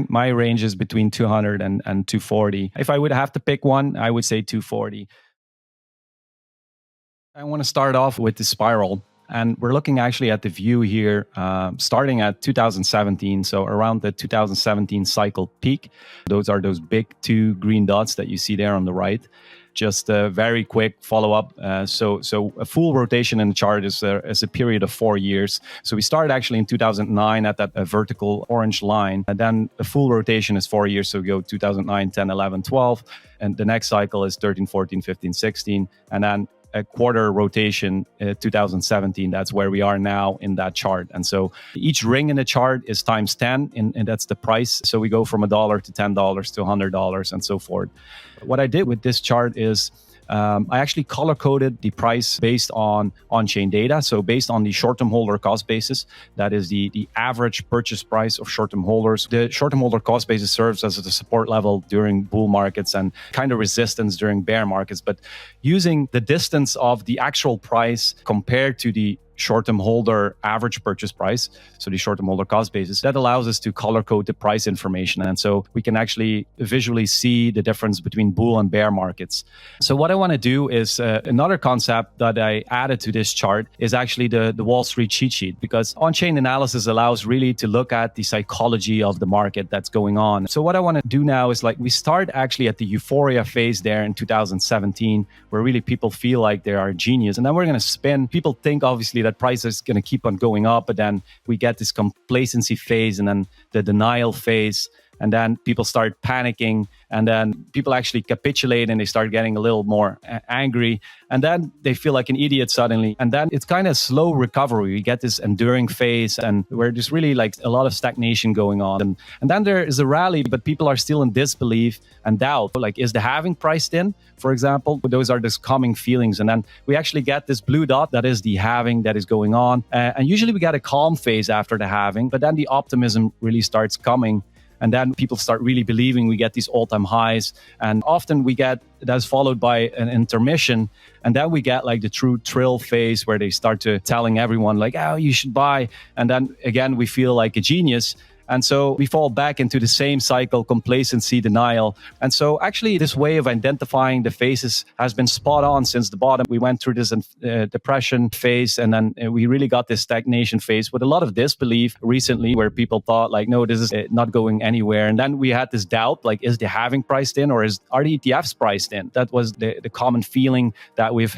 My range is between 200 and 240. If I would have to pick one, I would say 240. I want to start off with the spiral. And we're looking actually at the view here, starting at 2017. So around the 2017 cycle peak. Those are those big two green dots that you see there on the right. Just a very quick follow-up. So a full rotation in the chart is a period of 4 years. So we started actually in 2009 at that vertical orange line. And then a full rotation is 4 years. So we go 2009, 10, 11, 12. And the next cycle is 13, 14, 15, 16. And then a quarter rotation, 2017. That's where we are now in that chart. And so each ring in the chart is times 10, and that's the price. So we go from $1 to $10 to $100 and so forth. What I did with this chart is I actually color coded the price based on on-chain data. So based on the short-term holder cost basis, that is the average purchase price of short-term holders. The short-term holder cost basis serves as a support level during bull markets and kind of resistance during bear markets. But using the distance of the actual price compared to the short-term holder average purchase price, so the short-term holder cost basis, that allows us to color code the price information. And so we can actually visually see the difference between bull and bear markets. So what I want to do is another concept that I added to this chart is actually the Wall Street cheat sheet, because on-chain analysis allows really to look at the psychology of the market that's going on. So what I want to do now is we start actually at the euphoria phase there in 2017, where really people feel like they are a genius. And then we're going to spin. People think obviously that price is going to keep on going up, but then we get this complacency phase and then the denial phase, and then people start panicking, and then people actually capitulate and they start getting a little more angry, and then they feel like an idiot suddenly, and then it's kind of slow recovery. We get this enduring phase, and where there's really a lot of stagnation going on, and then there is a rally, but people are still in disbelief and doubt. Is the halving priced in, for example? Those are these calming feelings, and then we actually get this blue dot that is the halving that is going on, and usually we get a calm phase after the halving, but then the optimism really starts coming. And then people start really believing. We get these all-time highs. And often we get that's followed by an intermission. And then we get the true thrill phase where they start to telling everyone oh, you should buy. And then again, we feel like a genius. And so we fall back into the same cycle, complacency, denial. And so actually this way of identifying the phases has been spot on since the bottom. We went through this depression phase, and then we really got this stagnation phase with a lot of disbelief recently, where people thought no, this is not going anywhere. And then we had this doubt, is the halving priced in, or are the ETFs priced in? That was the common feeling that we've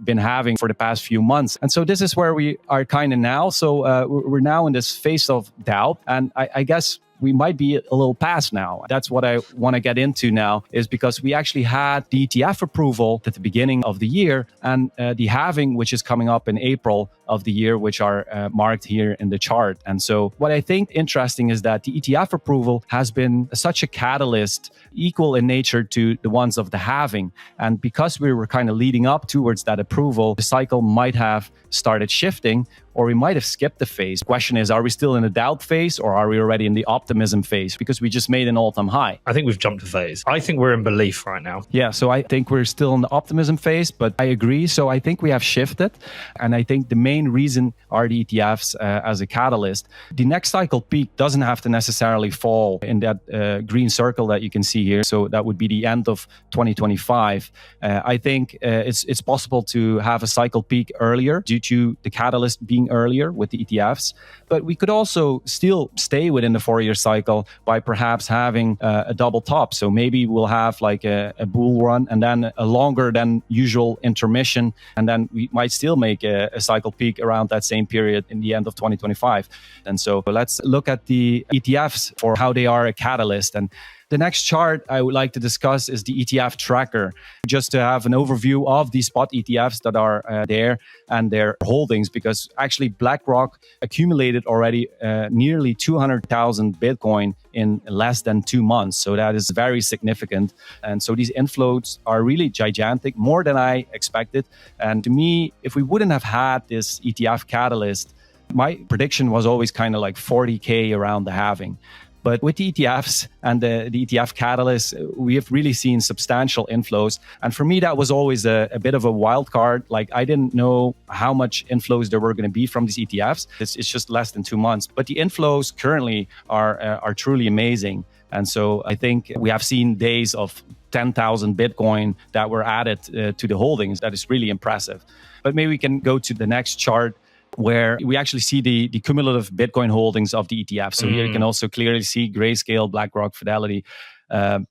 been having for the past few months. And so this is where we are kind of now. So we're now in this phase of doubt. And I guess we might be a little past now. That's what I want to get into now, is because we actually had the ETF approval at the beginning of the year, and the halving, which is coming up in April of the year, which are marked here in the chart. And so what I think interesting is that the ETF approval has been such a catalyst, equal in nature to the ones of the halving. And because we were kind of leading up towards that approval, the cycle might have started shifting, or we might have skipped the phase. The question is, are we still in the doubt phase, or are we already in the optimism phase? Because we just made an all-time high. I think we've jumped a phase. I think we're in belief right now. Yeah, so I think we're still in the optimism phase, but I agree. So I think we have shifted. And I think the main reason are the ETFs as a catalyst. The next cycle peak doesn't have to necessarily fall in that green circle that you can see here. So that would be the end of 2025. I think it's possible to have a cycle peak earlier due to the catalyst being earlier with the ETFs. But we could also still stay within the 4-year cycle by perhaps having a double top. So maybe we'll have a bull run and then a longer than usual intermission. And then we might still make a cycle peak around that same period in the end of 2025. And so let's look at the ETFs for how they are a catalyst. And the next chart I would like to discuss is the ETF tracker, just to have an overview of the spot ETFs that are there and their holdings, because actually BlackRock accumulated already nearly 200,000 Bitcoin in less than 2 months. So that is very significant. And so these inflows are really gigantic, more than I expected. And to me, if we wouldn't have had this ETF catalyst, my prediction was always kind of 40K around the halving. But with the ETFs and the ETF catalyst, we have really seen substantial inflows. And for me, that was always a bit of a wild card. Like, I didn't know how much inflows there were going to be from these ETFs. It's just less than 2 months. But the inflows currently are truly amazing. And so I think we have seen days of 10,000 Bitcoin that were added to the holdings. That is really impressive. But maybe we can go to the next chart, where we actually see the cumulative Bitcoin holdings of the ETF. So here you can also clearly see Grayscale, BlackRock, Fidelity.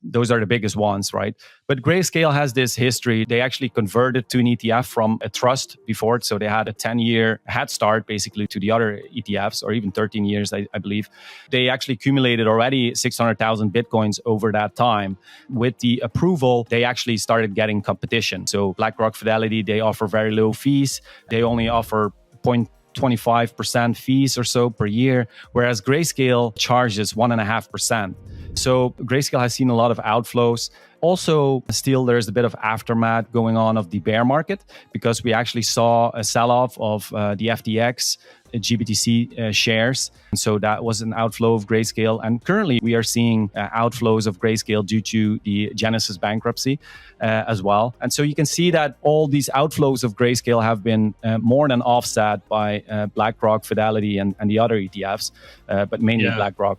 Those are the biggest ones, right? But Grayscale has this history. They actually converted to an ETF from a trust before. So they had a 10-year head start basically to the other ETFs, or even 13 years, I believe. They actually accumulated already 600,000 Bitcoins over that time. With the approval, they actually started getting competition. So BlackRock, Fidelity, they offer very low fees. They only offer 0.25% fees or so per year, whereas Grayscale charges 1.5%. So Grayscale has seen a lot of outflows. Also, still there's a bit of aftermath going on of the bear market, because we actually saw a sell-off of the FTX GBTC shares. And so that was an outflow of Grayscale. And currently we are seeing outflows of Grayscale due to the Genesis bankruptcy as well. And so you can see that all these outflows of Grayscale have been more than offset by BlackRock, Fidelity, and the other ETFs, but mainly BlackRock.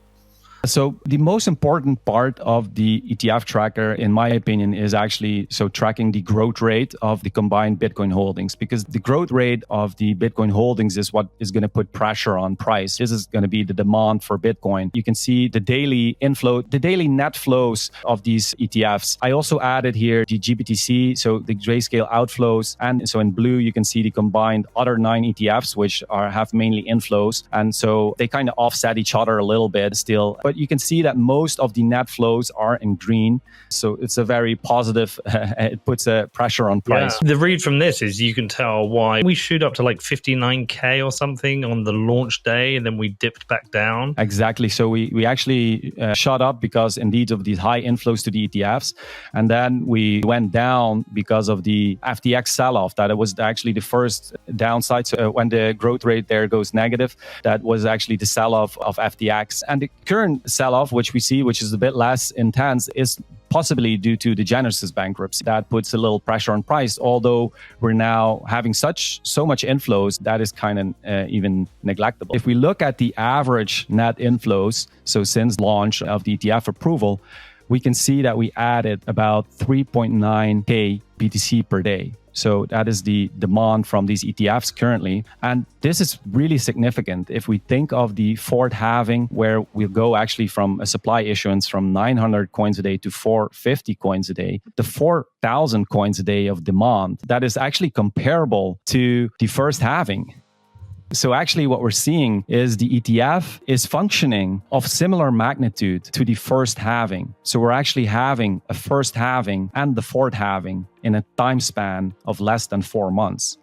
So the most important part of the ETF tracker, in my opinion, is actually tracking the growth rate of the combined Bitcoin holdings, because the growth rate of the Bitcoin holdings is what is going to put pressure on price. This is going to be the demand for Bitcoin. You can see the daily inflow, the daily net flows of these ETFs. I also added here the GBTC, so the Grayscale outflows. And so in blue, you can see the combined other 9 ETFs, which have mainly inflows. And so they kind of offset each other a little bit still. But you can see that most of the net flows are in green. So it's a very positive, it puts a pressure on price. Yeah. The read from this is you can tell why we shoot up to like 59K or something on the launch day, and then we dipped back down. Exactly. So we actually shot up because indeed of these high inflows to the ETFs. And then we went down because of the FTX sell-off. That it was actually the first downside. So when the growth rate there goes negative, that was actually the sell-off of FTX. And the current sell-off, which we see, which is a bit less intense, is possibly due to the Genesis bankruptcy. That puts a little pressure on price, although we're now having so much inflows, that is kind of even neglectable. If we look at the average net inflows, so since launch of the ETF approval, we can see that we added about 3.9K BTC per day. So that is the demand from these ETFs currently. And this is really significant. If we think of the fourth halving, where we'll go actually from a supply issuance from 900 coins a day to 450 coins a day, the 4,000 coins a day of demand, that is actually comparable to the first halving. So actually what we're seeing is the ETF is functioning of similar magnitude to the first halving. So we're actually having a first halving and the fourth halving in a time span of less than 4 months.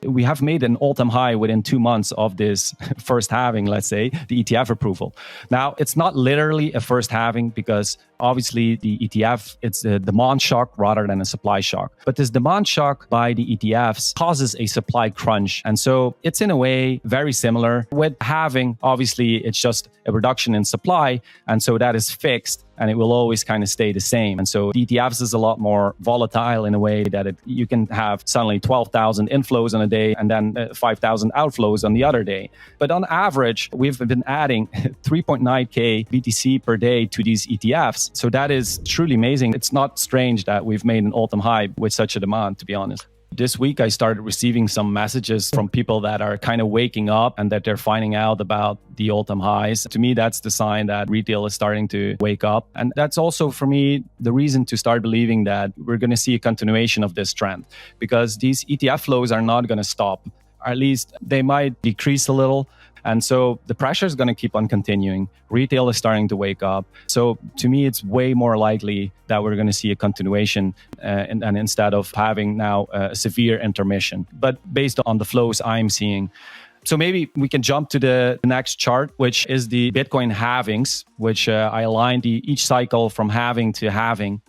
We have made an all-time high within 2 months of this first halving, let's say, the ETF approval. Now, it's not literally a first halving because obviously the ETF, it's a demand shock rather than a supply shock. But this demand shock by the ETFs causes a supply crunch. And so it's in a way very similar. With halving, obviously, it's just a reduction in supply. And so that is fixed and it will always kind of stay the same. And so the ETFs is a lot more volatile in a way that you can have suddenly 12,000 inflows on a day and then 5,000 outflows on the other day. But on average, we've been adding 3.9K BTC per day to these ETFs. So that is truly amazing. It's not strange that we've made an all-time high with such a demand, to be honest. This week, I started receiving some messages from people that are kind of waking up and that they're finding out about the all-time highs. To me, that's the sign that retail is starting to wake up. And that's also, for me, the reason to start believing that we're going to see a continuation of this trend, because these ETF flows are not going to stop. Or at least they might decrease a little. And so the pressure is going to keep on continuing. Retail is starting to wake up. So to me, it's way more likely that we're going to see a continuation and instead of having now a severe intermission. But based on the flows I'm seeing. So maybe we can jump to the next chart, which is the Bitcoin halvings, which I aligned each cycle from halving to halving.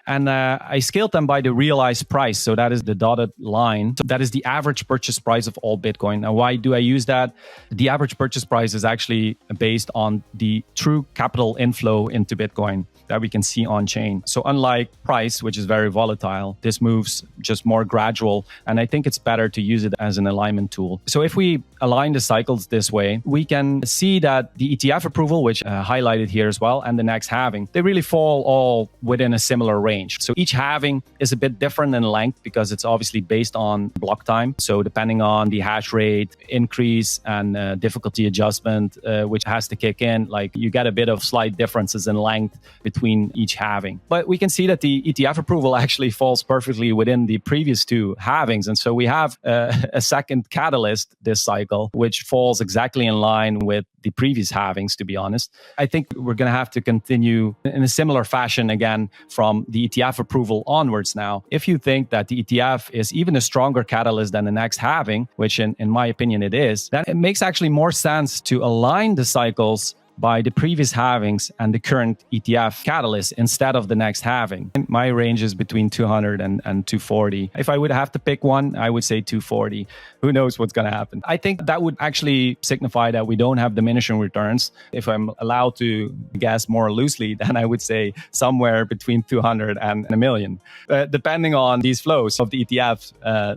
And I scaled them by the realized price. So that is the dotted line. So that is the average purchase price of all Bitcoin. Now, why do I use that? The average purchase price is actually based on the true capital inflow into Bitcoin that we can see on chain. So unlike price, which is very volatile, this moves just more gradual. And I think it's better to use it as an alignment tool. So if we align the cycles this way, we can see that the ETF approval, which highlighted here as well, and the next halving, they really fall all within a similar range. So each halving is a bit different in length because it's obviously based on block time. So depending on the hash rate increase and difficulty adjustment, which has to kick in, like you get a bit of slight differences in length between each halving. But we can see that the ETF approval actually falls perfectly within the previous two halvings. And so we have a second catalyst this cycle, which falls exactly in line with the previous halvings, to be honest. I think we're going to have to continue in a similar fashion again from the ETF approval onwards now. If you think that the ETF is even a stronger catalyst than the next halving, which in my opinion it is, then it makes actually more sense to align the cycles by the previous halvings and the current ETF catalyst instead of the next halving. My range is between 200 and 240. If I would have to pick one, I would say 240. Who knows what's going to happen? I think that would actually signify that we don't have diminishing returns. If I'm allowed to guess more loosely, then I would say somewhere between 200 and a million. Depending on these flows of the ETFs,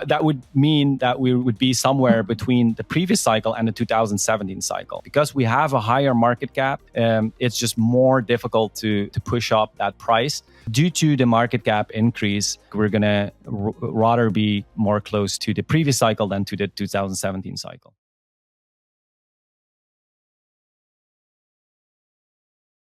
that would mean that we would be somewhere between the previous cycle and the 2017 cycle. Because we have a higher market cap, it's just more difficult to push up that price. Due to the market cap increase, we're going to rather be more close to the previous cycle than to the 2017 cycle.